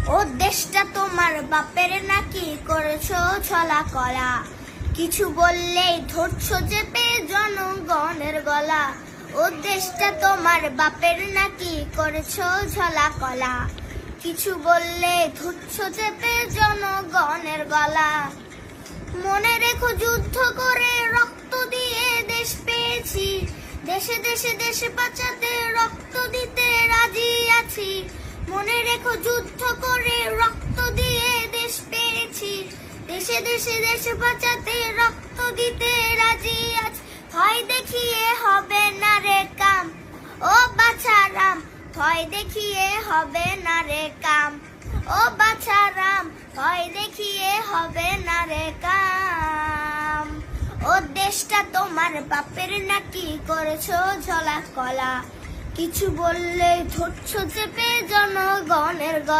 ও দেশটা তোমার বাপের নাকি করেছো ছলা কলা, কিছু বললেই ধরছো চেপে জনগণের গলা। ও দেশটা তোমার বাপের নাকি করেছো ঝলা কলা, কিছু বললে ধরছো চেপে জনগণের গলা। মনে রেখো যুদ্ধ করে রক্ত দিয়ে দেশ পেয়েছি, দেশে দেশে দেশে বাঁচাতে রক্ত দিতে রাজি আছি। মনে রেখো যুদ্ধ করে রক্ত দিয়ে দেশ পেয়েছি, দেশে দেশে দেশে বাঁচাতে রক্ত দিতে রাজি আছি। ভয় দেখিয়ে হবে না রে কাম, ও বাছারাম, ভয় দেখিয়ে হবে না রে কাম, ও বাছারাম, ভয় দেখিয়ে হবে না রে কাম। ও দেশটা তোমার বাপের নাকি করেছো ঝলা কলা, কিছু বললে ধরছো চেপে জনগণের গলা।